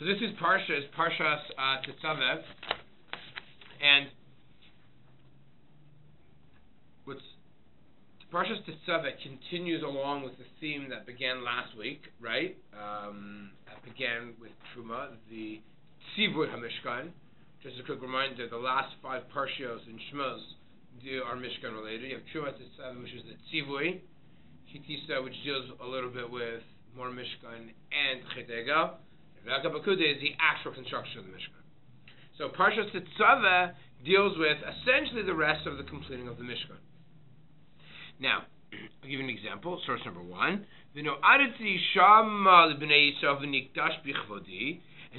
So this is Parshat Tetzave, and Parshat Tetzave continues along with the theme that began last week, right? That began with Truma, the Tzivui HaMishkan. Just a quick reminder, the last 5 Parshios in SHMOS are Mishkan related. You have Truma Tetzave, which is the Tzivui, Kitisa, which deals a little bit with more Mishkan, and Chetega. V'Akabakude is the actual construction of the Mishkan. So Parshat Tetzave deals with essentially the rest of the completing of the Mishkan. Now, I'll give you an example. Source number 1. And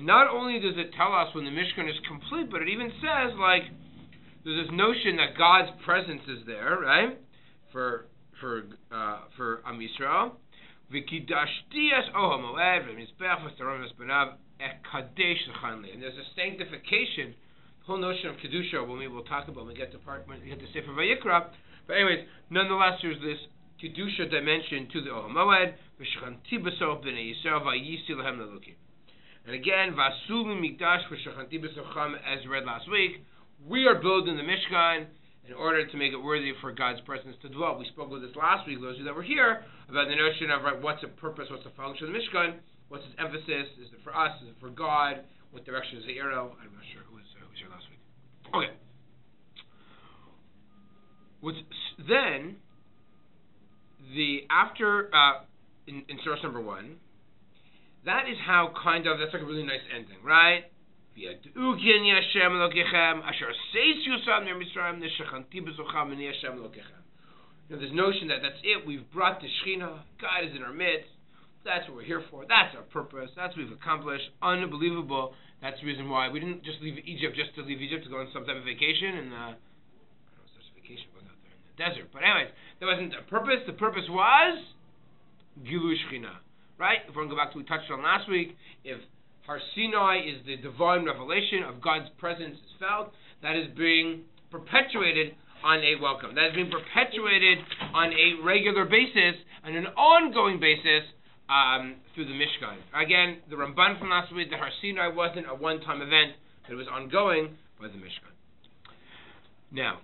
not only does it tell us when the Mishkan is complete, but it even says, like, there's this notion that God's presence is there, right? For Am Yisrael. And there's a sanctification, the whole notion of Kedusha, when we will talk about when we get to Sefer Vayikra. But anyways, nonetheless, there's this Kedusha dimension to the Ohel Moed. And again, as read last week, we are building the Mishkan in order to make it worthy for God's presence to dwell. We spoke about this last week, those of you that were here, about the notion of, right, what's the purpose, what's the function of the Mishkan, what's its emphasis, is it for us, is it for God, what direction is the arrow? I'm not sure who was here last week. Okay. Then, in source number 1, that is how that's like a really nice ending, right? There's this notion that that's it, we've brought the Shekhinah, God is in our midst, that's what we're here for, that's our purpose, that's what we've accomplished, unbelievable. That's the reason why we didn't just leave Egypt just to leave Egypt to go on some type of vacation, and I don't know if such a vacation was out there in the desert, but anyways, that wasn't the purpose was Gilu Shekhinah, right? If we're going to go back to what we touched on last week, if Har Sinai is the divine revelation of God's presence is felt, that is being perpetuated on a welcome. That is being perpetuated on a regular basis, on an ongoing basis, through the Mishkan. Again, the Ramban from last week, the Har Sinai wasn't a one-time event, but it was ongoing by the Mishkan. Now,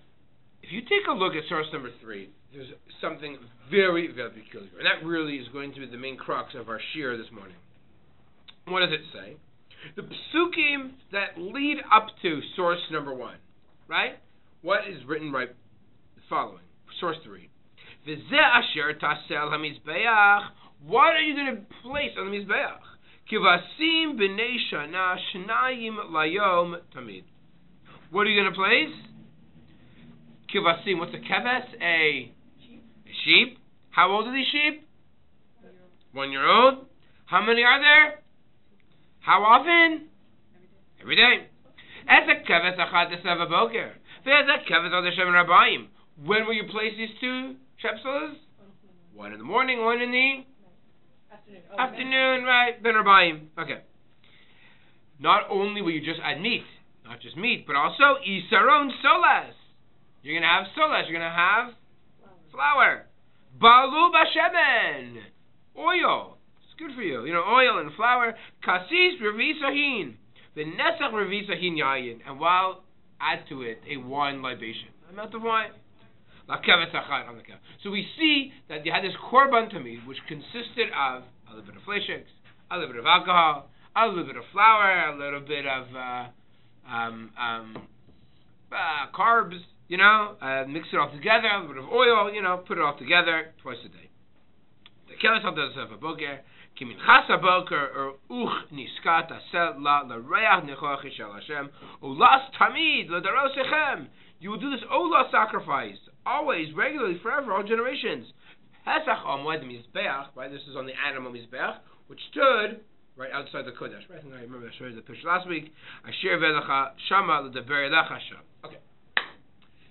if you take a look at source number 3, there's something very, very peculiar. And that really is going to be the main crux of our shir this morning. What does it say? The psukim that lead up to source number 1, right? What is written right following? Source 3. What are you going to place on the Mizbeach? Kivasim b'nei shana shnayim layom tamid. What are you going to place? Kivasim, what's a keves? A sheep. How old are these sheep? 1 year old. How many are there? How often? Every day. When will you place these 2 shepseles? 1 in the morning, 1 in the afternoon, right? Ben Rabbi. Okay. Not only will you just add meat, not just meat, but also isaron solas. You're going to have solas. You're going to have flour. Balu bashemen. Oil. Good for you. Oil and flour. Kasis revisahin. The nesach revisahin yayin. And while add to it a wine libation. Amount of wine. So we see that you had this korban tamid, which consisted of a little bit of flesheks, a little bit of alcohol, a little bit of flour, a little bit of carbs, mix it all together, a little bit of oil, put it all together twice a day. The keves al does a boger. Kiminchas haboker or niskat asel la reach nechochi shel Hashem ulas tamid l'darosechem. You will do this olah sacrifice always, regularly, forever, all generations. Pesach Amod Mizbeach, right? This is on the animal Mizbeach, which stood right outside the Kodesh. Right? I think I remember I showed you the picture last week. Asher velecha shama l'daber elecha sham. Okay.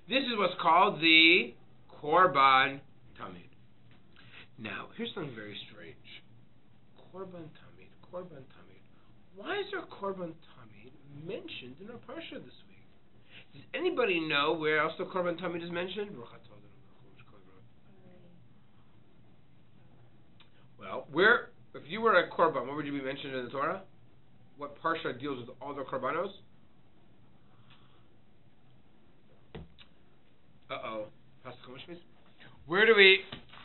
This is what's called the Korban Tamid. Now, here's something very strange. Korban Tamid. Why is there Korban Tamid mentioned in our Parsha this week? Does anybody know where else the Korban Tamid is mentioned? Well, if you were a Korban, what would you be mentioned in the Torah? what Parsha deals with all the korbanos?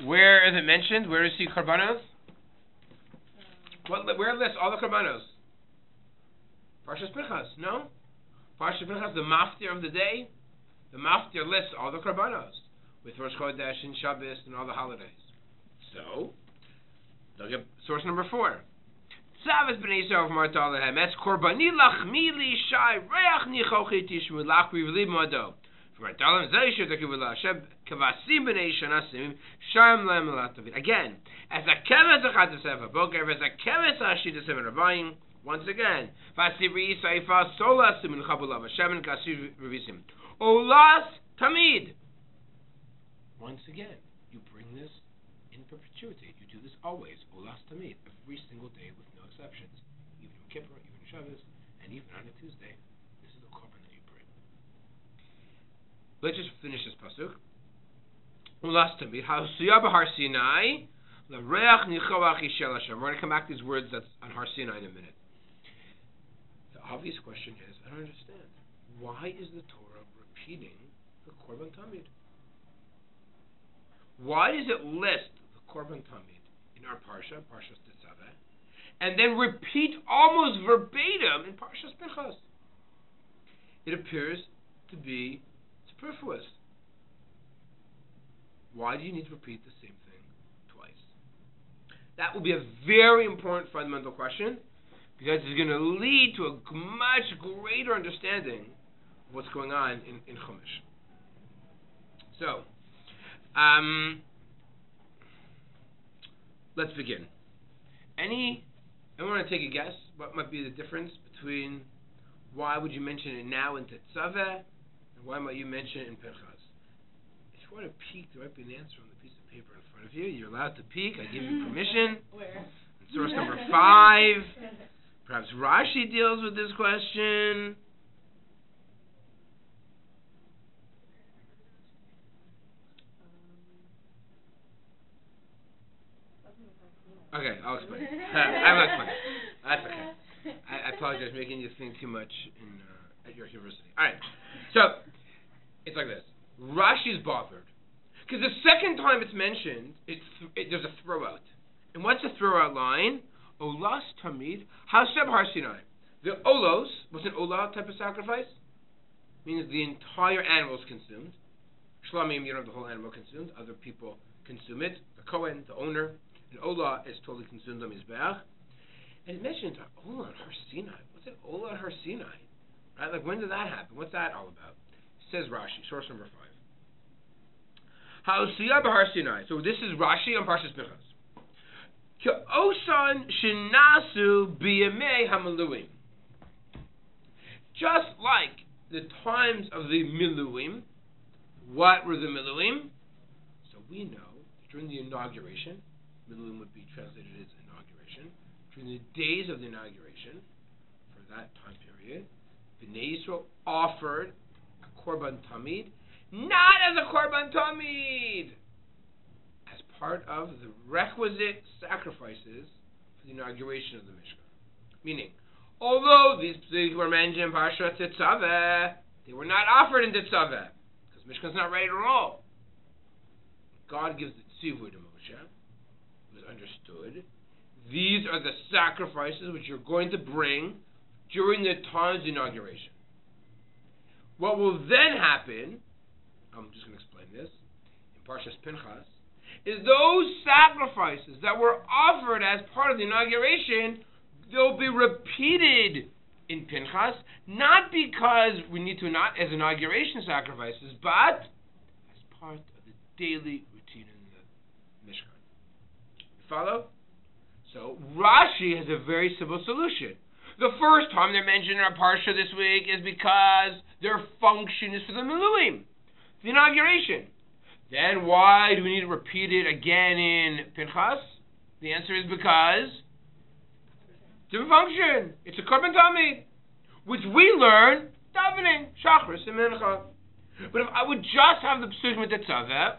Where is it mentioned? Where do you see korbanos? Where lists all the korbanos? Parshat Pinchas, no? Parshat Pinchas, the maftir of the day. The maftir lists all the korbanos with Rosh Chodesh and Shabbos and all the holidays. So, look at source number 4. Tetzaveh b'nei Yisrael v'marta alehem es korbani lachmi li shai reach nichochi tishmu lach v'yivli modo v'marta alehem zeh yishu tekivu Hashem kavasim b'nei shanasim shayim lehem l'atavid. Again, as a kemes achat Tetzaveh boker, as a kemes hashit Tetzaveh rabayim. Once again, vasivri saifa solas min chabulav Hashem kasir revisim olas tamid. Once again, you bring this in perpetuity. You do this always, olas tamid, every single day with no exceptions, even in Kippur, even in Shabbos, and even on a Tuesday. This is the korban that you bring. Let's just finish this pasuk. Olas tamid, ha'suya b'Har Sinai, l'reach nichoach yishel Hashem. We're going to come back to these words that's on Har Sinai in a minute. The obvious question is, I don't understand. Why is the Torah repeating the korban tamid? Why does it list the korban tamid in our Parsha, Parshat Tetzaveh, and then repeat almost verbatim in Parshat Pinchas? It appears to be superfluous. Why do you need to repeat the same thing twice? That will be a very important fundamental question, because it's going to lead to a much greater understanding of what's going on in Chumash. So, let's begin. Anyone want to take a guess? What might be the difference between why would you mention it now in Tetzaveh and why might you mention it in Pinchas? If you want to peek, there might be an answer on the piece of paper in front of you. You're allowed to peek. I give you permission. Where? Source number 5. Perhaps Rashi deals with this question. Okay, I'll explain. I will explain. That's okay. I apologize for making you think too much at your university. All right. So, it's like this. Rashi's bothered. Because the second time it's mentioned, there's a throw-out. And what's the throw-out line? Olas tamid haseb Har Sinai. The olos, what's an olah type of sacrifice? Means the entire animal is consumed. Shlamim, you don't have the whole animal consumed. Other people consume it. The Kohen, the owner. And olah is totally consumed on Mizbeach. And it mentions olah on Har Sinai. What's an olah on Har Sinai? Right? Like, when did that happen? What's that all about? Says Rashi, source number 5. Ha'osiyah b'Har Sinai. So this is Rashi on Parshat Pinchas. K'osan shenasu b'yamei ha'miluim. Just like the times of the miluim. What were the miluim? So we know during the inauguration, miluim would be translated as inauguration. During the days of the inauguration, for that time period, Bnei Yisrael offered a korban tamid, not as a korban tamid, as part of the requisite sacrifices for the inauguration of the Mishkan. Meaning, although these were mentioned in Parshat Tetzaveh, they were not offered in Tetzaveh, because Mishkan's not ready to roll. God gives the tzivui to Moshe. It was understood. These are the sacrifices which you're going to bring during the time of the inauguration. What will then happen, I'm just going to explain this, in Parshat Pinchas, is those sacrifices that were offered as part of the inauguration, they'll be repeated in Pinchas, not because we need to not as inauguration sacrifices, but as part of the daily routine in the Mishkan. Follow? So Rashi has a very simple solution. The first time they're mentioned in our Parsha this week is because their function is for the Miluim, the inauguration. Then why do we need to repeat it again in Pinchas? The answer is because different function. It's a korban tamid, which we learn davening, shachris and mincha. But if I would just have the psukim with Tetzaveh,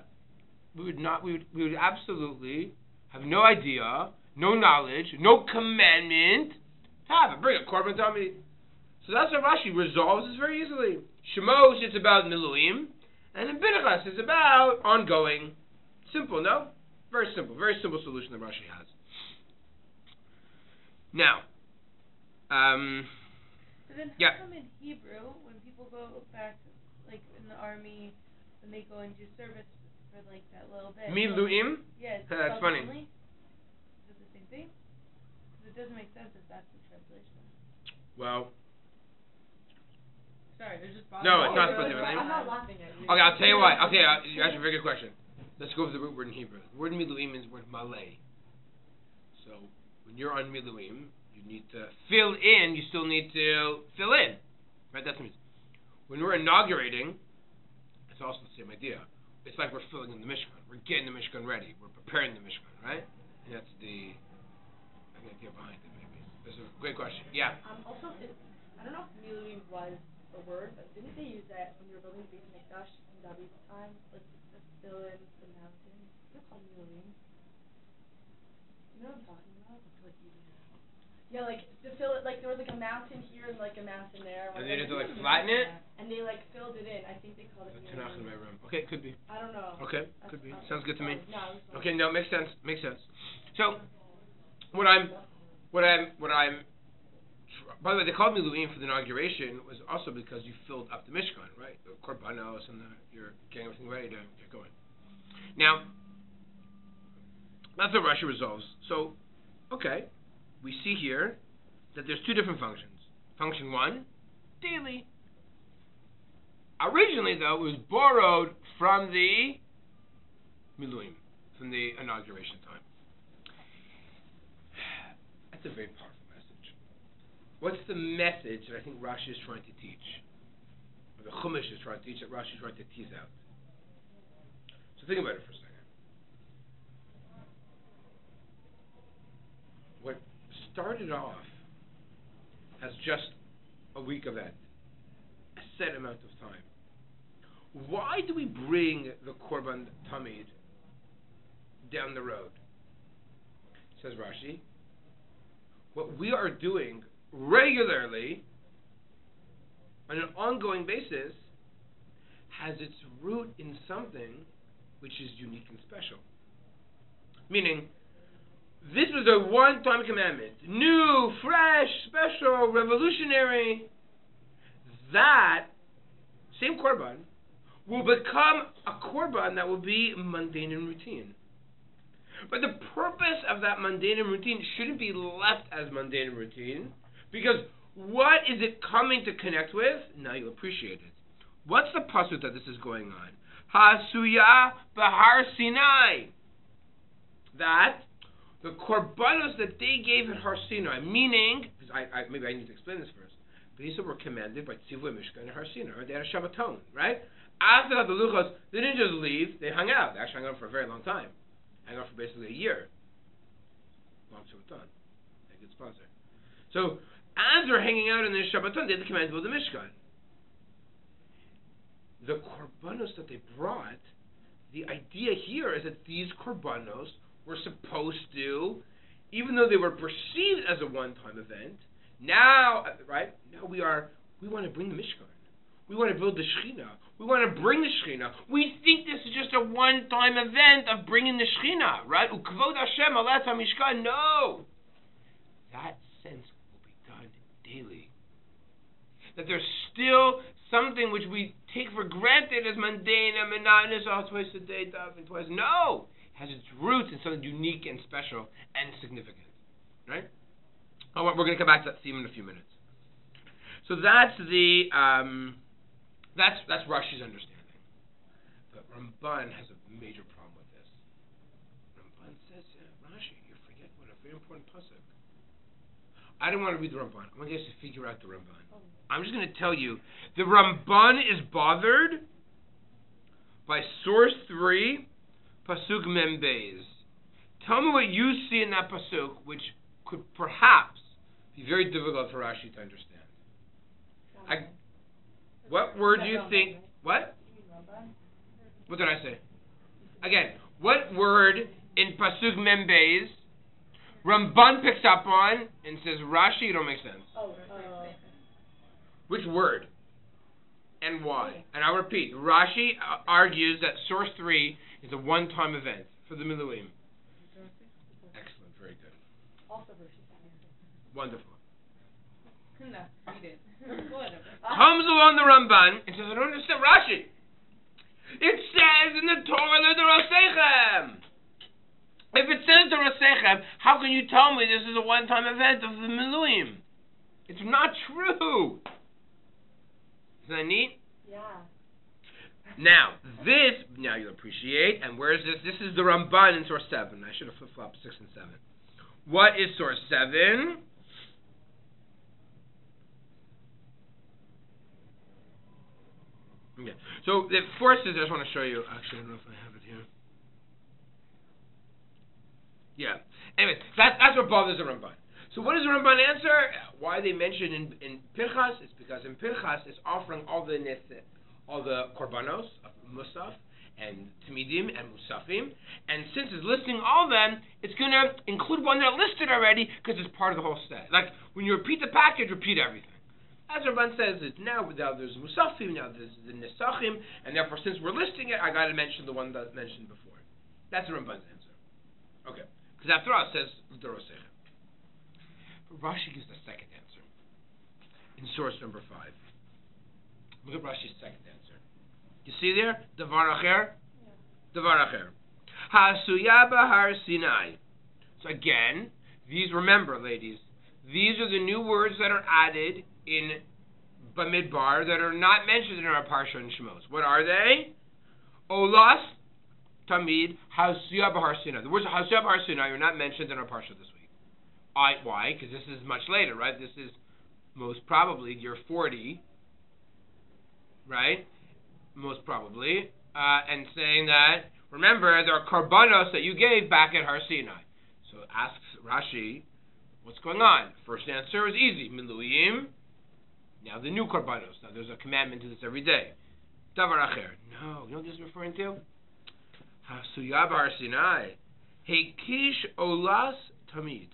we would absolutely have no idea, no knowledge, no commandment Have it. Bring a korban tamid. So that's how Rashi resolves this very easily. Shemos, it's about miluim, and in Pinchas, it's about ongoing. Simple, no? Very simple solution that Rashi has. Now, but then yeah. how come in Hebrew, when people go back, like in the army, when they go and do service for like that little bit? Miluim? Yeah, That's funny. Only? Is it the same thing? Because it doesn't make sense if that's the translation. Well, sorry, there's just no, it's not supposed to be. I'm not laughing at you. Okay, I'll tell you what. Okay, you asked a very good question. Let's go with the root word in Hebrew. The word miluim means the word malay. So when you're on miluim, you need to fill in. You still need to fill in, right? That's what it means. When we're inaugurating, it's also the same idea. It's like we're filling in the Mishkan. We're getting the Mishkan ready. We're preparing the Mishkan, right? And that's the idea behind it. Maybe that's a great question. Yeah. Also, I don't know if miluim was a word, but didn't they use that when you were building the Beis Mikdash in David's time, like to fill in the mountain? They're called miluim. You know what I'm talking about? Yeah, like to fill it, like there was like a mountain here and like a mountain there. And they had to like flatten it. And they like filled it in. I think they called it. Tanakh in my room. Okay, could be. I don't know. Okay, could be. Sounds good to me. No, okay, no, makes sense. Makes sense. So, what I'm. By the way, they called me Miluim for the inauguration was also because you filled up the Mishkan, right? The korbanos and you're getting everything ready to get going. Now, that's what Rashi resolves. So, okay, we see here that there's two different functions. Function one, daily. Originally, though, it was borrowed from the Miluim, from the inauguration time. That's a very powerful message. What's the message that I think Rashi is trying to teach? Or the Chumash is trying to teach, that Rashi is trying to tease out? So think about it for a second. What started off as just a week event, a set amount of time. Why do we bring the Korban Tamid down the road? Says Rashi, what we are doing regularly on an ongoing basis has its root in something which is unique and special. Meaning, this was a one-time commandment. New, fresh, special, revolutionary. That same korban will become a korban that will be mundane and routine. But the purpose of that mundane and routine shouldn't be left as mundane and routine, because what is it coming to connect with? Now you'll appreciate it. What's the pasuk that this is going on? Hasuya Bahar Sinai. That the korbanos that they gave at Har Sinai, meaning, because maybe I need to explain this first, but these were commanded by Tetzaveh Mishkan and Har Sinai, or they had a Shabbaton, right? After the Luchos, they didn't just leave, they hung out. They actually hung out for a very long time. Hang out for basically a year. Long Shabbaton. A good sponsor. So, as they're hanging out in the Shabbaton, they had the command to build the Mishkan. The korbanos that they brought, the idea here is that these korbanos were supposed to, even though they were perceived as a one-time event, now, right, now we want to bring the Mishkan. We want to build the Shekhinah. We want to bring the Shekhinah. We think this is just a one-time event of bringing the Shekhinah, right? Ukvod Hashem alat HaMishkan. No! That sense will be done daily. That there's still something which we take for granted as mundane and monotonous, twice a day, davening twice. No! It has its roots in something unique and special and significant. Right? Oh, we're going to come back to that theme in a few minutes. So that's the that's Rashi's understanding. But Ramban has a major problem with this. Ramban says, Rashi, you're forgetting what a very important pasuk. I don't want to read the Ramban. I want you guys to figure out the Ramban. I'm just going to tell you, the Ramban is bothered by source 3, pasuk mem beis. Tell me what you see in that pasuk, which could perhaps be very difficult for Rashi to understand. What word do you think? What? What did I say? Again, what word in pasuk mem beis Ramban picks up on and says, Rashi, you don't make sense. Which word? And why? And I'll repeat. Rashi argues that source 3 is a one-time event for the Miluim. Excellent. Very good. Also, Wonderful. No, read it. Comes along the Ramban and says, I don't understand Rashi. It says in the Torah, L'Dorosechem. If it says L'Dorosechem, how can you tell me this is a one-time event of the Miluim? It's not true. Isn't that neat? Yeah. Now you'll appreciate, and where is this? This is the Ramban in source 7. I should have flip-flopped 6 and 7. What is source 7? Okay. So the forces, I just want to show you. Actually, I don't know if I have it here. Yeah. Anyways, that's what bothers the Ramban. So what does the Ramban answer? Why they mention in Pinchas? It's because in Pinchas it's offering all the korbanos of Musaf and Tamidim and Musafim, and since it's listing all of them, it's going to include one that are listed already because it's part of the whole set. Like when you repeat the package, repeat everything. As Ramban says, it's now there's Musafim, now there's the Nesachim, and therefore since we're listing it, I got to mention the one that's mentioned before. That's the Ramban's answer. Okay, because after all, it says L'Dorosechem. Rashi gives the second answer in source number 5. Look at Rashi's second answer. You see there? Davar acher? Yeah. Davar acher. Hasuya Bahar Sinai. So again, remember ladies, these are the new words that are added in Bamidbar that are not mentioned in our Parsha and Shemos. What are they? Olas, Tamid, Hasuya Bahar Sinai. The words Hasuya Bahar Sinai are not mentioned in our Parsha this week. Why? Because this is much later, right? This is most probably year 40, right? Most probably. And saying that, remember, there are korbanos that you gave back at Har Sinai. So asks Rashi, what's going on? First answer is easy. Miluim. Now the new korbanos. Now there's a commandment to this every day. Davar acher. No, you know what this is referring to? Hasuyah Har Sinai. Hekish olas tamid.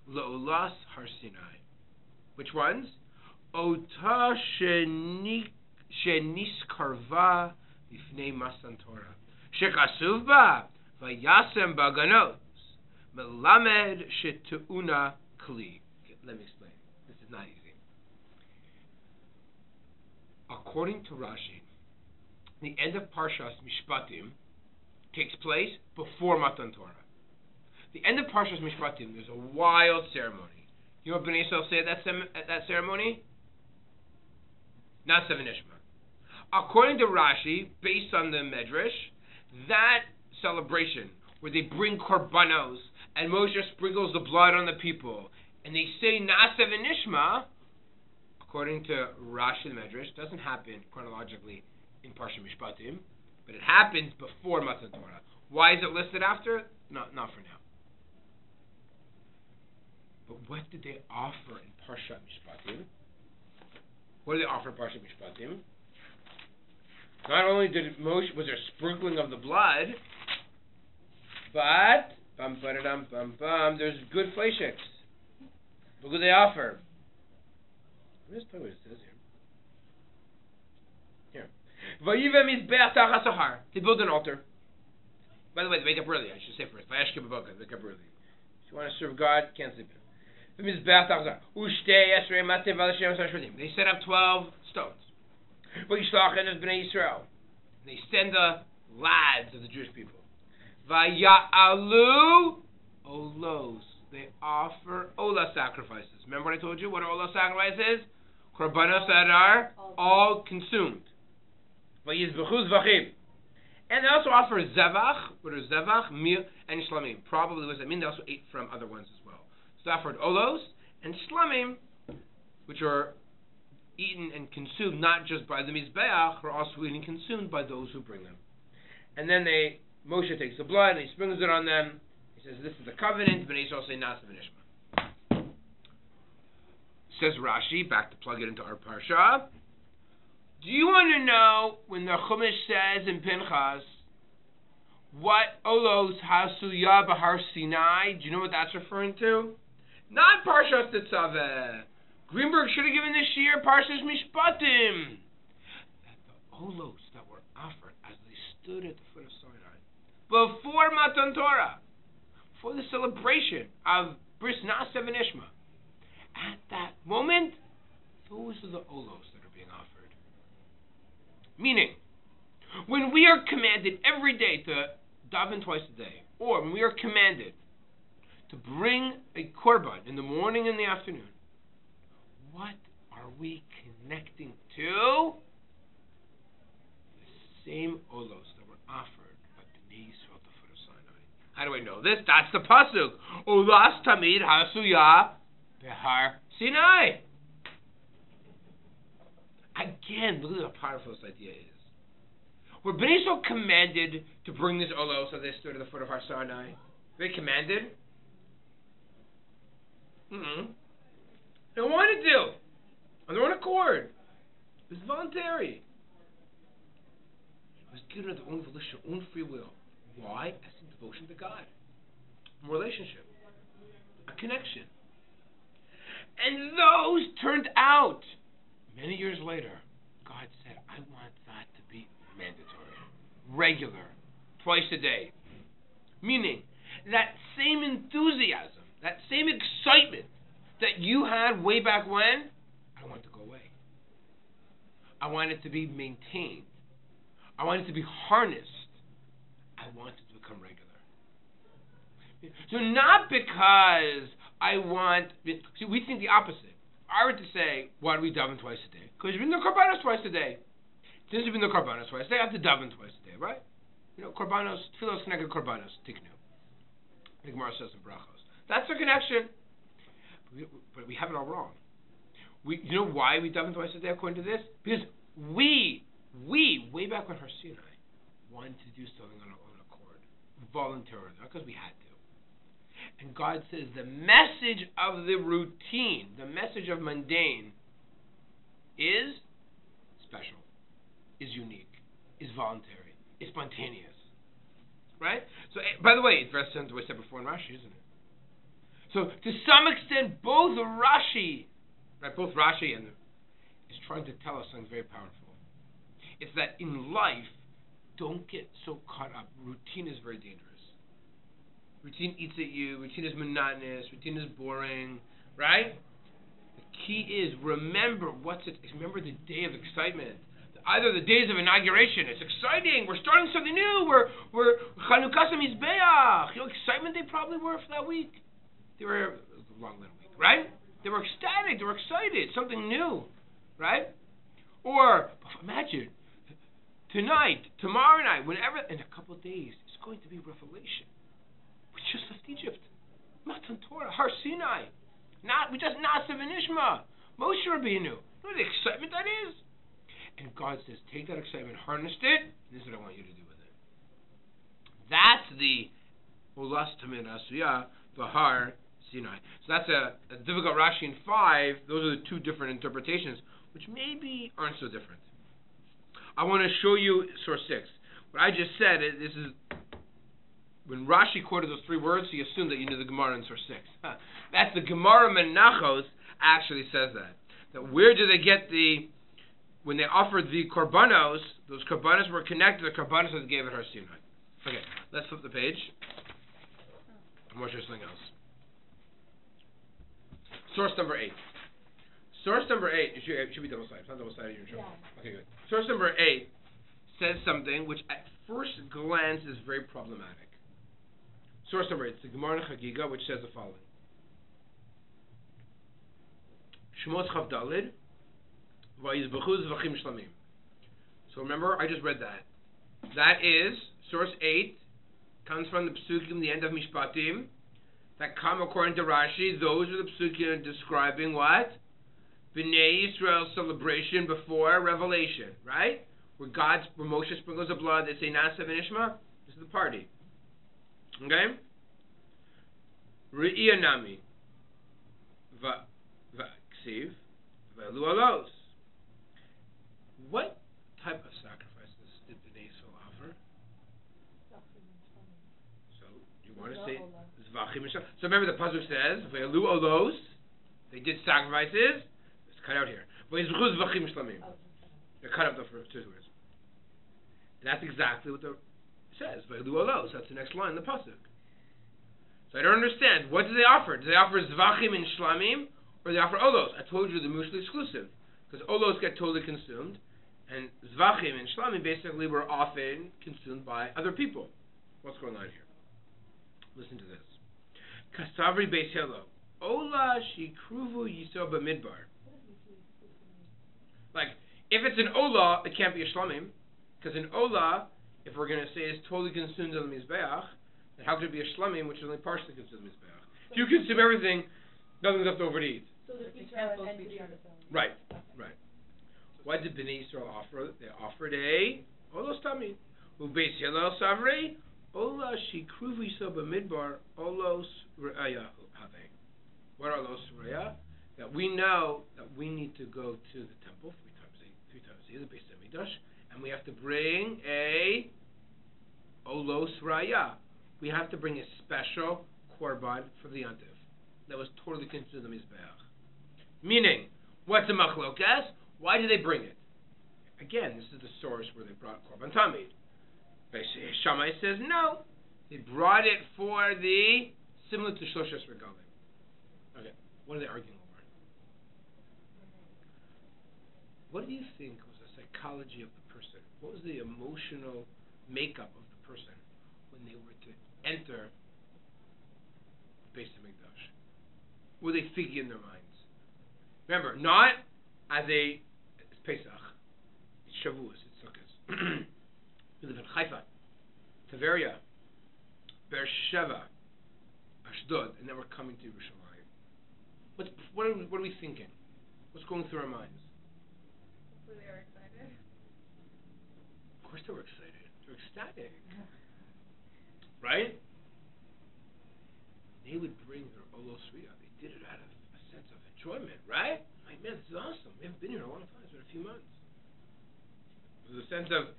Lo'olas Har Sinai. Which ones? Ota sheniskarva lifnei Matan Torah. Shekasuv ba vayasem baganos. Melamed shetuuna kli. Let me explain. This is not easy. According to Rashi, the end of Parshat Mishpatim takes place before Matan Torah. The end of Parshat Mishpatim, there's a wild ceremony. You know what Bnei Yisrael say at that ceremony? Not Seven Ishma. According to Rashi, based on the Medrash, that celebration where they bring korbanos and Moshe sprinkles the blood on the people and they say Na'aseh v'nishma, according to Rashi the Medrash, doesn't happen chronologically in Parshat Mishpatim, but it happens before Matan Torah. Why is it listed after? Not for now. But what did they offer in Parshat Mishpatim? What did they offer in Parshat Mishpatim? Not only was there sprinkling of the blood, but there's good fleishiks. Look what they offer. Let me just tell you what it says here. Here. They build an altar. By the way, they wake up early. I should say first. Vayashke b'boker. Wake up early. If you want to serve God, can't sleep in. They set up 12 stones. They send the lads of the Jewish people. Vaya'alu olos. They offer ola sacrifices. Remember what I told you? What are ola sacrifices? Korbanos that are all consumed. Vayizbechu zvachim. And they also offer zevach. What are zevach, mil, and shlamim? Probably what does that mean? They also ate from other ones as well. So they offered olos and shlamim, which are eaten and consumed not just by the mizbeach, but also eaten and consumed by those who bring them. And then Moshe takes the blood and he sprinkles it on them. He says, this is the covenant, but he also say Na'aseh v'nishma. Says Rashi, back to plug it into our Parsha. Do you want to know when the Chumash says in Pinchas, What Olos Hasuya Bahar Sinai? Do you know what that's referring to? Not Parshat Tetzave. Greenberg should have given this year Parshat Mishpatim. That the Olos that were offered as they stood at the foot of Sinai before Matan Torah, for the celebration of Bris Nasev and Ishma. At that moment, those are the Olos that are being offered. Meaning, when we are commanded every day to daven twice a day, or when we are commanded to bring a korban in the morning and the afternoon, what are we connecting to? The same Olos that were offered by Bnei Yisrael at the foot of Sinai. How do I know this? That's the pasuk. Olas tamid hasuya behar Sinai. Again, look at how powerful this idea is. Were Bnei Yisrael commanded to bring this Olos as they stood at the foot of Har Sinai? Were they commanded? They wanted to, on their own accord. It was voluntary. It was given of their own volition, own free will. Why? As a devotion to God, a relationship, a connection. And those turned out. Many years later, God said, I want that to be mandatory, regular, twice a day. Meaning, that same enthusiasm, that same excitement that you had way back when, I want it to go away. I want it to be maintained. I want it to be harnessed. I want it to become regular. So not because I want, see, we think the opposite. I were to say, why do we daven twice a day? Because you bring the korbanos twice a day. Since you bring the korbanos twice a day, I have to daven twice a day, right? You know, korbanos, tefillos connected korbanos, tiknu. The Gemara says in brachos. That's the connection. But we have it all wrong. You know why we daven twice a day according to this? Because we, way back when Har Sinai, wanted to do something on our own accord, voluntarily, not because we had to. And God says the message of the routine, the message of mundane, is special, is unique, is voluntary, is spontaneous. Right? So, by the way, it's very similar to what I said before in Rashi, isn't it? So, to some extent, both Rashi and is trying to tell us something very powerful. It's that in life, don't get so caught up. Routine is very dangerous. Routine eats at you. Routine is monotonous. Routine is boring. Right? The key is remember remember the day of excitement. Either the days of inauguration. It's exciting. We're starting something new. We're Chanukah Mizbeach. You know, excitement they probably were for that week. They were a long week, right? They were ecstatic. They were excited. Something new, right? Or imagine tonight, tomorrow night, whenever, in a couple of days, it's going to be Revelation. We just left Egypt. Matan Torah, Har Sinai. We just Nasev and Ishma. Moshe Rabbeinu. You know the excitement that is? And God says, take that excitement, harness it, and this is what I want you to do with it. That's the Olas Tamid Asuya Bahar Sinai. So that's a difficult Rashi in 5. Those are the two different interpretations, which maybe aren't so different. I want to show you source 6. What I just said, this is, when Rashi quoted those 3 words, he assumed that you knew the Gemara in source 6. That's the Gemara Menachos actually says that. That where do they get when they offered the korbanos, those korbanos were connected to the korbanos that they gave at Har Sinai. Okay, let's flip the page. I'm going to show you something else. Source number 8. Source number 8, it should be double-sided. It's not double-sided, you're in trouble. Yeah. Okay, good. Source number 8 says something which at first glance is very problematic. Source number 8, it's the Gemara Chagiga, which says the following. Shemos Chav Dalid, Vayizbechuz V'chim Shlamim. So remember, I just read that. That is, source 8, comes from the Psukim, the end of Mishpatim, that come according to Rashi. Those are the Psukim describing what? B'nai Yisrael's celebration before Revelation, right? Where Moshe sprinkles the blood, they say Nasev and Ishma. This is the party. Okay? Re'iyah Nami. V'ksiv. V'elu alos. What type of sacrifices did B'nai Yisrael offer? want to say zvachim and shlamim. So remember the pasuk says, "Ve'elu olos," they did sacrifices. It's cut out here. Ve'izruch zvachim shlamim. They cut out the first two words. And that's exactly what it says. Ve'elu olos. That's the next line in the pasuk. So I don't understand. What do they offer? Do they offer zvachim and shlamim, or do they offer olos? I told you they're mutually exclusive, because olos get totally consumed, and zvachim and shlamim basically were often consumed by other people. What's going on here? Listen to this. Kasavri beis Hillel. Ola shikruvu yiso b'midbar. Like, if it's an ola, it can't be a shlamim, because an ola, if we're going to say it's totally consumed on the mizbeach, then how could it be a shlamim, which is only partially consumed on the mizbeach? If you consume everything, nothing's left over to eat. So the Israel entity. Right. What did Bnei Yisrael offer? They offered a olos tamid. Ubeis Hillel savri ola shikruvu yiso b'midbar olos re'aya have. What are olos re'aya? That we know that we need to go to the temple three times a year, the Beis Hamikdash, and we have to bring a olos re'aya. We have to bring a special korban for the yantiv that was totally consumed in the mizbeach. Meaning, what's a machlokas? Why did they bring it? Again, this is the source where they brought korban tamid. Shammai says no. They brought it for the similar to Shloshas Regalim. Okay, what are they arguing over? What do you think was the psychology of the person? What was the emotional makeup of the person when they were to enter the Beis Hamikdash? What were they thinking in their minds? Remember, not as it's Pesach, it's Shavuos, it's Sukkot. We live in Haifa, Tveria, Beersheba, Ashdod, and then we're coming to Yerushalayim. What are we thinking? What's going through our minds? Hopefully they are excited. Of course they were excited. They're ecstatic. Right? They would bring their olos re'ah. They did it out of a sense of enjoyment, right? Like, man, this is awesome. We haven't been here in a long time. It's been a few months. There's a sense of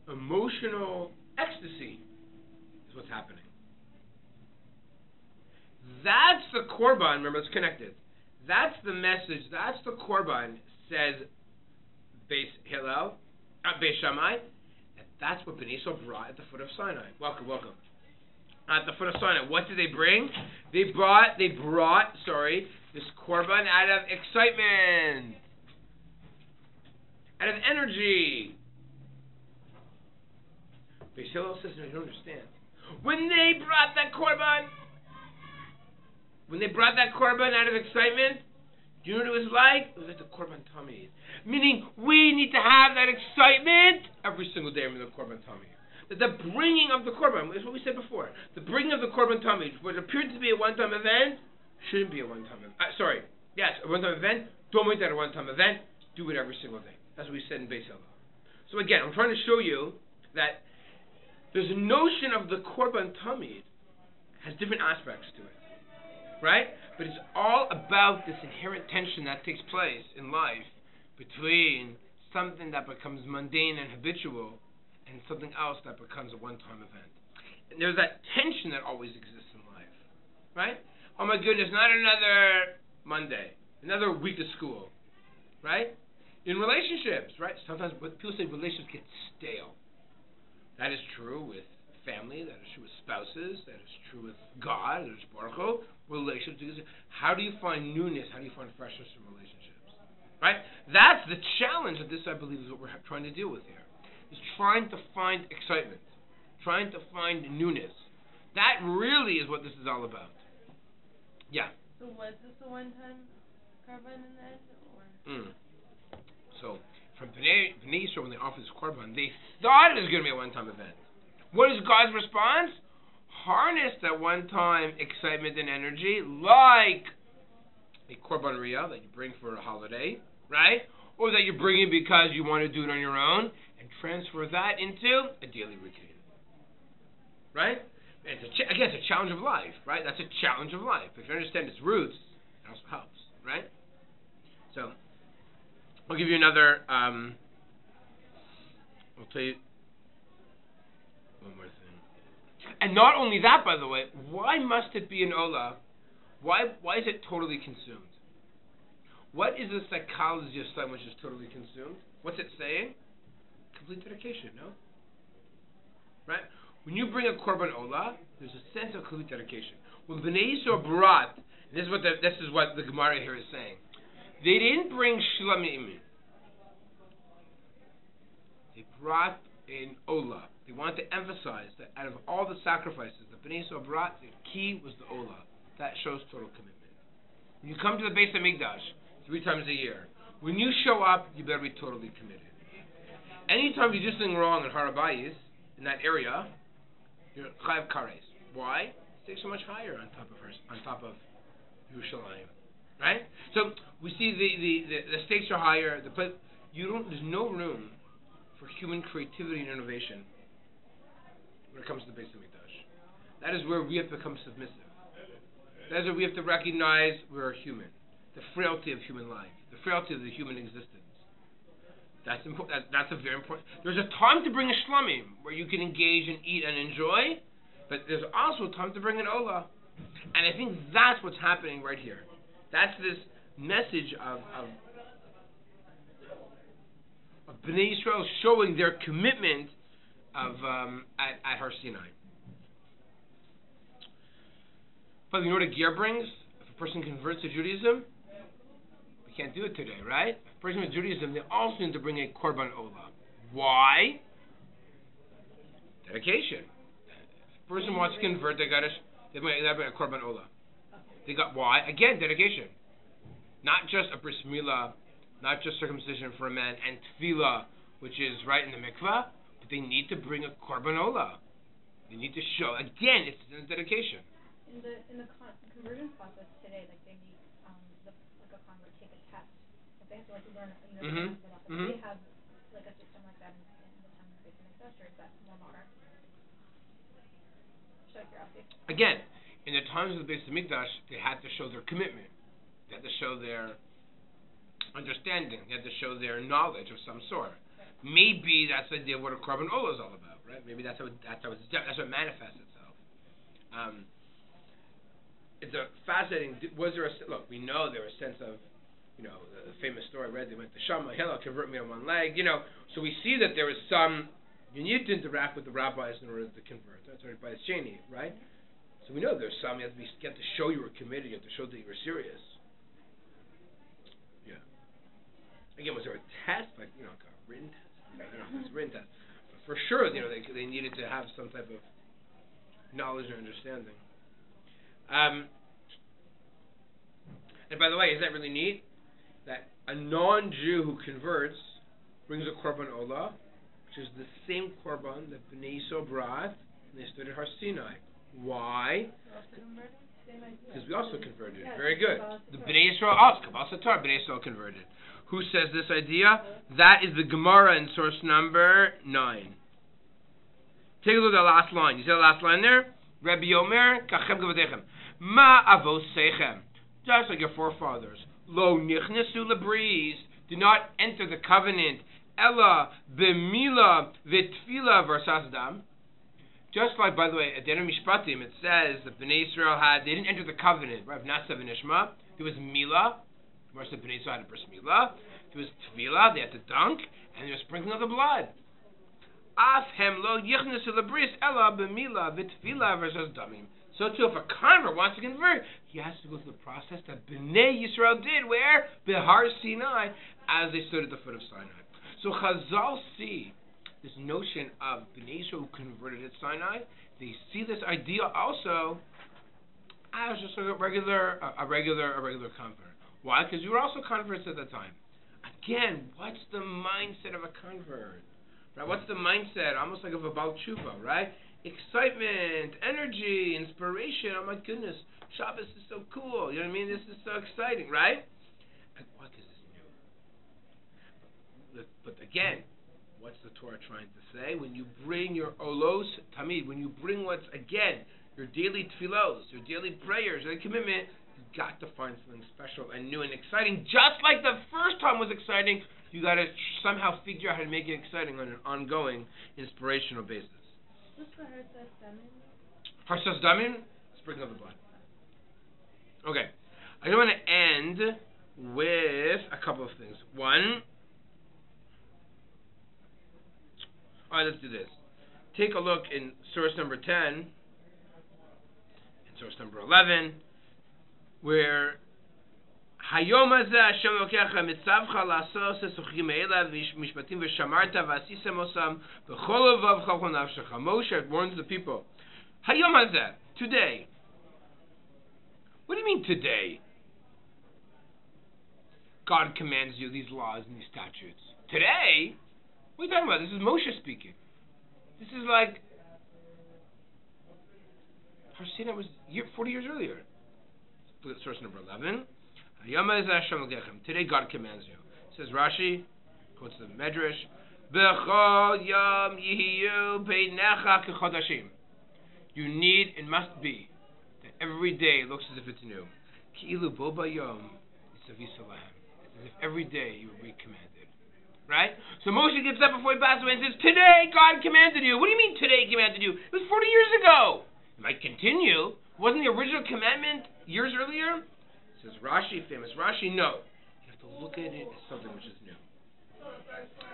emotional ecstasy is what's happening. That's the korban. Remember, it's connected. That's the message. That's the korban, says Beis Hillel, Beis Shammai. And that's what Bnei Yisrael brought at the foot of Sinai. Welcome. At the foot of Sinai, what did they bring? They brought this korban out of excitement, out of energy. Beis Hillel says, no, you don't understand. When they brought that korban out of excitement, do you know what it was like? It was like the korban tamid. Meaning, we need to have that excitement every single day with the korban tamid. That the bringing of the korban, is what we said before. The bringing of the korban tamid, what appeared to be a one-time event, shouldn't be a one-time event. A one-time event. Don't make that a one-time event. Do it every single day. That's what we said in Beis Hillel. So again, I'm trying to show you that there's a notion of the korban tamid has different aspects to it, right? But it's all about this inherent tension that takes place in life between something that becomes mundane and habitual and something else that becomes a one-time event. And there's that tension that always exists in life, right? Oh my goodness, not another Monday, another week of school, right? In relationships, right? Sometimes people say relationships get stale. That is true with family, that is true with spouses, that is true with God, that is Baruch Hu. Relationships. How do you find newness? How do you find freshness in relationships? Right? That's the challenge that this, I believe, is what we're trying to deal with here. Is trying to find excitement. Trying to find newness. That really is what this is all about. Yeah. So was this a one-time korban in the end, or? So, from Bnei Yisrael, when they offered this korban, they thought it was going to be a one-time event. What is God's response? Harness that one-time excitement and energy, like a korban riyah that you bring for a holiday, right? Or that you're bringing because you want to do it on your own, and transfer that into a daily routine, right? And it's a challenge of life, right? That's a challenge of life. If you understand its roots, it also helps, right? So, I'll give you another, I'll tell you one more thing. And not only that, by the way, why must it be an olah? Why is it totally consumed? What is the psychology of something which is totally consumed? What's it saying? Complete dedication, no? Right? When you bring a korban olah, there's a sense of complete dedication. When Bnei Yisrael brought, and this is what the Gemara here is saying, they didn't bring shlamim. They brought an olah. They wanted to emphasize that out of all the sacrifices that Bnei Yisrael brought, the key was the olah. That shows total commitment. When you come to the Beis HaMikdash 3 times a year, when you show up, you better be totally committed. Anytime you do something wrong in Harabayis, in that area, you're chayav kares. Why? It's so much higher on top of Yerushalayim, right? So we see the stakes are higher. There's no room for human creativity and innovation when it comes to the Beis HaMikdash. That is where we have to become submissive. That is where we have to recognize we're human, the frailty of human life, the frailty of the human existence. That's important. That's a very important. There's a time to bring a shlamim where you can engage and eat and enjoy, but there's also a time to bring an olah, and I think that's what's happening right here. That's this message of Bnei Yisrael showing their commitment at Har Sinai. But you know what a gear brings? If a person converts to Judaism, we can't do it today, right? If a person with Judaism, they also need to bring a korban olah. Why? Dedication. If a person wants to convert, they got to bring a korban olah. They got why? Again, dedication. Not just a bris milah, not just circumcision for a man, and tefillah, which is right in the mikvah, but they need to bring a korban olah. They need to show. Again, it's a dedication. In the conversion process today, like they make a convert take a test. Like they have to learn. They have like a system like that in the time of Beis HaMikdash, or is that more modern? Show curiosity. Again, in the times of the Beis HaMikdash, they had to show their commitment. They had to show their understanding. They had to show their knowledge of some sort. Right. Maybe that's the idea of what a korban olah is all about, right? Maybe that's how it manifests itself. It's a fascinating. Look? We know there was a sense of, the famous story. Right? They went to Shama, Hillel, convert me on one leg. So we see that there was some. You need to interact with the rabbis in order to convert. That's right by Sheni, right? So we know there's some. You have to show you were committed. You have to show that you were serious. Yeah. Again, was there a test, like a written test? I don't know if it's a written test, but for sure, they needed to have some type of knowledge and understanding. And by the way, is that really neat? That a non-Jew who converts brings a korban olah, which is the same korban that Bnei Yisrael brought when they stood at Har Sinai. Why? Because we also converted. Yeah, very good. The Bnei Yisrael also, Kabbalah Satar, Bnei Yisrael converted. Who says this idea? That is the Gemara in source number 9. Take a look at the last line. You see the last line there? Rabbi Yomer, kachem gavadechem. Ma avosechem. Just like your forefathers. Lo nichnesu lebris. Do not enter the covenant. Ella b'mila v'tfila v'rsasdam. Just like, by the way, at the end of Mishpatim, it says that Bnei Yisrael they didn't enter the covenant, right? Nasa v'nishma. There was Mila. Most of Bnei Yisrael had a bris Mila. There was Tefillah, they had to dunk, and there was sprinkling of the blood. Afhem lo yichnesu lebris ella b'mila v'tefillah v'rsasdamim. So too, if a convert wants to convert, he has to go through the process that Bnei Yisrael did, where? B'Har Sinai, as they stood at the foot of Sinai. So Chazal see this notion of Bnei Yisrael who converted at Sinai. They see this idea also as just a regular convert. Why? Because you were also converts at the time. Again, what's the mindset of a convert? Right? What's the mindset? Almost like of a Baal Tshuva, right? Excitement, energy, inspiration. Oh my goodness, Shabbos is so cool. You know what I mean? This is so exciting, right? And what is this new? But again, what's the Torah trying to say? When you bring your olos tamid, when you bring what's again your daily tefillos, your daily prayers, your commitment, you got to find something special and new and exciting. Just like the first time was exciting, you got to somehow figure out how to make it exciting on an ongoing, inspirational basis. What's the Parsha 7? Harsas Damin, sprinkle the blood. Okay. I want to end with a couple of things. One, all right, let's do this. Take a look in source number 10 and source number 11, where Hayom hazeh Hashem Elokecha mitzavcha la'asos esuchim eila v'mishpatim v'shamarta v'asisem osam b'chol levavcha v'chol nafshecha. Moshe warns the people. Hayom hazeh, today. What do you mean today? God commands you these laws and these statutes. Today? What are you talking about? This is Moshe speaking. This is like Parsha was 40 years earlier. Source number 11. Today God commands you. Says Rashi, quotes the Medrash, B'chol yom yihiyu beinecha kechodashim. You need, it must be, that every day looks as if it's new. Ki'ilu bo bayom yisavi salahem. It's as if every day you were recommanded. Right? So Moshe gets up before he passes away and says, today God commanded you. What do you mean today he commanded you? It was 40 years ago. It might continue. Wasn't the original commandment years earlier? Says Rashi, famous Rashi, no. You have to look at it as something which is new.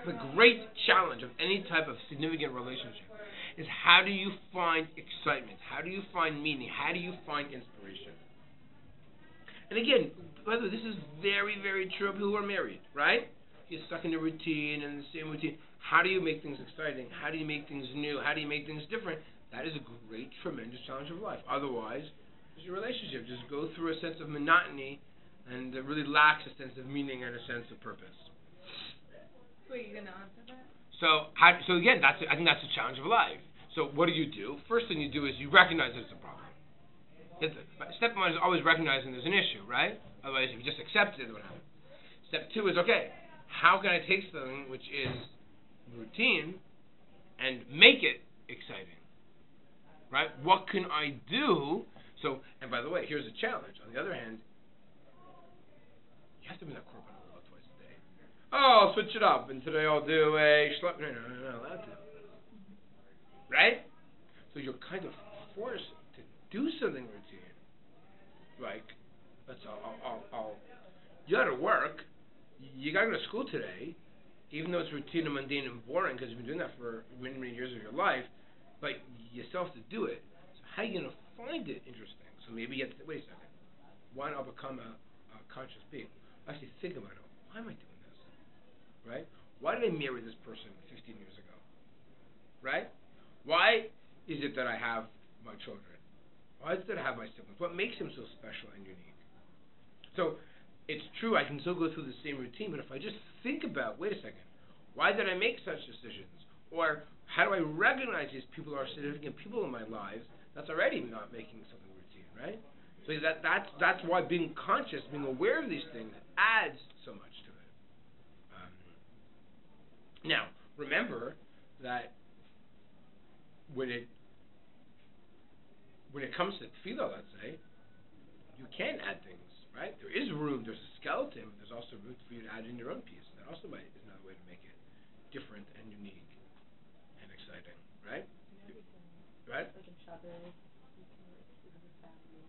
The great challenge of any type of significant relationship is how do you find excitement? How do you find meaning? How do you find inspiration? And again, by the way, this is very, very true of people who are married, right? You're stuck in a routine and the same routine. How do you make things exciting? How do you make things new? How do you make things different? That is a great, tremendous challenge of life. Otherwise, your relationship just go through a sense of monotony and it really lacks a sense of meaning and a sense of purpose. So are you going to answer that? So again, I think that's the challenge of life. So what do? First thing you do is you recognize there's a problem. Step one is always recognizing there's an issue, right? Otherwise, if you just accept it, what happens? Step two is, okay, how can I take something which is routine and make it exciting? Right? What can I do? So, and by the way, here's a challenge. On the other hand, you have to be in that korban olah twice a day. Oh, I'll switch it up, and today I'll do a shlep. No, not allowed to. Right? So you're kind of forced to do something routine. Like, you got to work. You got to go to school today, even though it's routine and mundane and boring because you've been doing that for many, many years of your life, but you still have to do it. So how are you going to find it interesting? So maybe you have to, wait a second, why not become a conscious being? Actually think about it. Why am I doing this? Right? Why did I marry this person 15 years ago? Right? Why is it that I have my children? Why is it that I have my siblings? What makes them so special and unique? So it's true, I can still go through the same routine, but if I just think about, wait a second, why did I make such decisions? Or how do I recognize these people are significant people in my lives? That's already not making something routine, right? So that's why being conscious, being aware of these things adds so much to it. Now, remember that when it comes to tefillah, let's say, you can add things. Right? There is room, there's a skeleton, but there's also room for you to add in your own piece. That also is another way to make it different and unique and exciting. Right? Right? Like in Shabbos, you can with the family.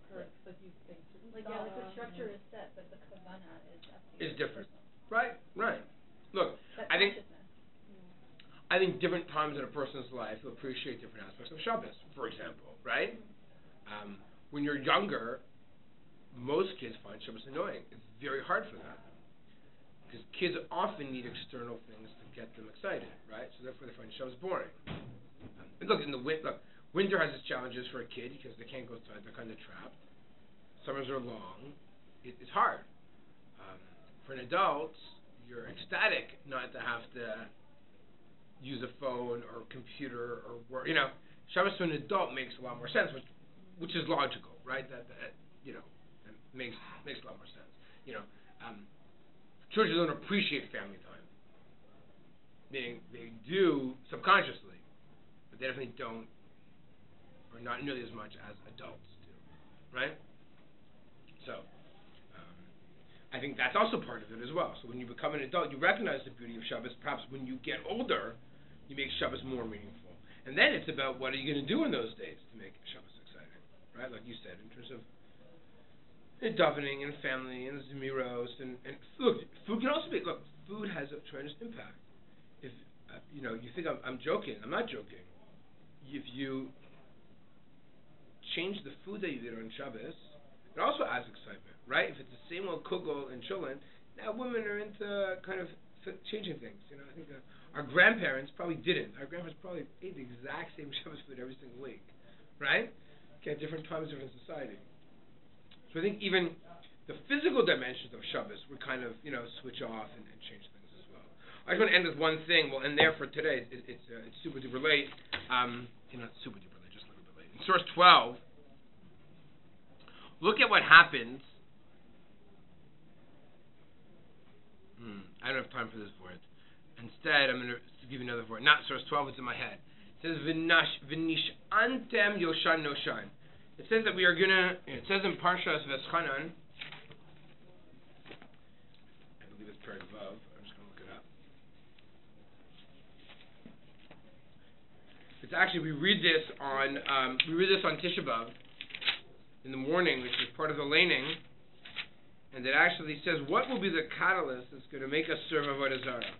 Correct. But you think like the structure is set, but the kavanah is different. Right? Right. Look, I think different times in a person's life will appreciate different aspects of Shabbos, for example, right? When you're younger, most kids find Shabbos annoying. It's very hard for them. Because kids often need external things to get them excited, right? So therefore they find Shabbos boring. And look, winter has its challenges for a kid because they can't go outside. They're kind of trapped. Summers are long. It's hard. For an adult, you're ecstatic not to have to use a phone or computer or work. Shabbos to an adult makes a lot more sense, which is logical, right? That makes a lot more sense. Children don't appreciate family time. Meaning they do subconsciously, but they definitely don't, or not nearly as much as adults do, right? So, I think that's also part of it as well. So when you become an adult, you recognize the beauty of Shabbos. Perhaps when you get older, you make Shabbos more meaningful. And then it's about what are you going to do in those days to make Shabbos exciting, right? Like you said, in terms of davening and family and zemiros and food. Food can also be, look, food has a tremendous impact. If, you think I'm joking, I'm not joking. If you change the food that you did on Shabbos, it also adds excitement, right? If it's the same old kugel and chillin', now women are into kind of changing things. I think our grandparents probably didn't. Our grandparents probably ate the exact same Shabbos food every single week, right? Okay, at different times, different society. So I think even the physical dimensions of Shabbos would kind of, switch off and change things as well. I just want to end with one thing. We'll end there for today. It's super duper late. Not super duper late, just a little bit late. In source 12, look at what happens. I don't have time for this word. Instead, I'm going to give you another word. Not source 12, it's in my head. It says, V'nishantem Yoshan Noshan. It says that we are going to, it says in Parsha Veschanan, I believe it's Perek Vav. I'm just going to look it up. It's actually, we read this on Tisha B'Av in the morning, which is part of the laning. And it actually says, what will be the catalyst that's going to make us serve Avodah Zarah?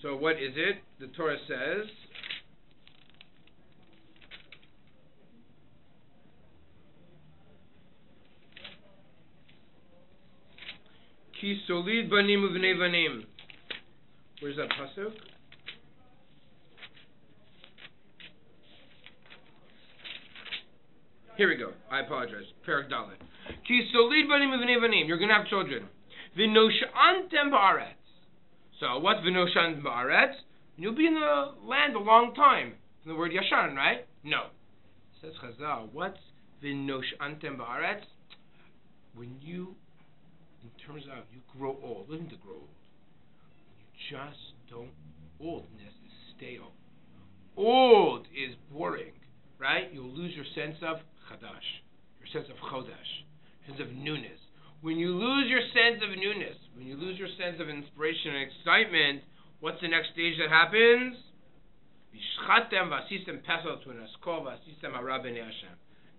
So what is it? The Torah says, Ki solid banim uvnei banim. Where's that pasuk? Here we go. I apologize. Perek Dalet. Ki solid banim uvnei banim. You're going to have children. V'noshantem ba'aretz. So what's v'noshantem ba'aretz? You'll be in the land a long time. From the word yashan, right? No. It says Chazal. What's v'noshantem ba'aretz? When you, in terms of you grow old, living to grow old. You just don't. Oldness is stale. Old is boring, right? You'll lose your sense of chadash, your sense of chodesh, sense of newness. When you lose your sense of newness, when you lose your sense of inspiration and excitement, what's the next stage that happens?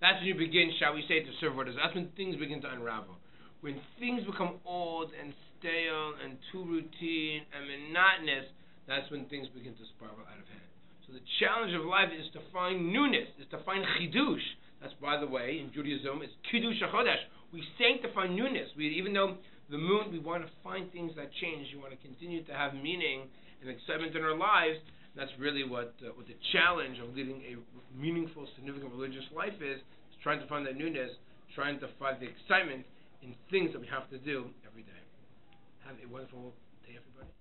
That's when you begin, shall we say, to serve orders. That's when things begin to unravel. When things become old and stale and too routine and monotonous, that's when things begin to spiral out of hand. So the challenge of life is to find newness, is to find chidush. That's, by the way, in Judaism, it's kiddush hachodesh. We sanctify newness. Even though the moon, we want to find things that change. You want to continue to have meaning and excitement in our lives. That's really what the challenge of leading a meaningful, significant religious life is trying to find that newness, trying to find the excitement in things that we have to do every day. Have a wonderful day, everybody.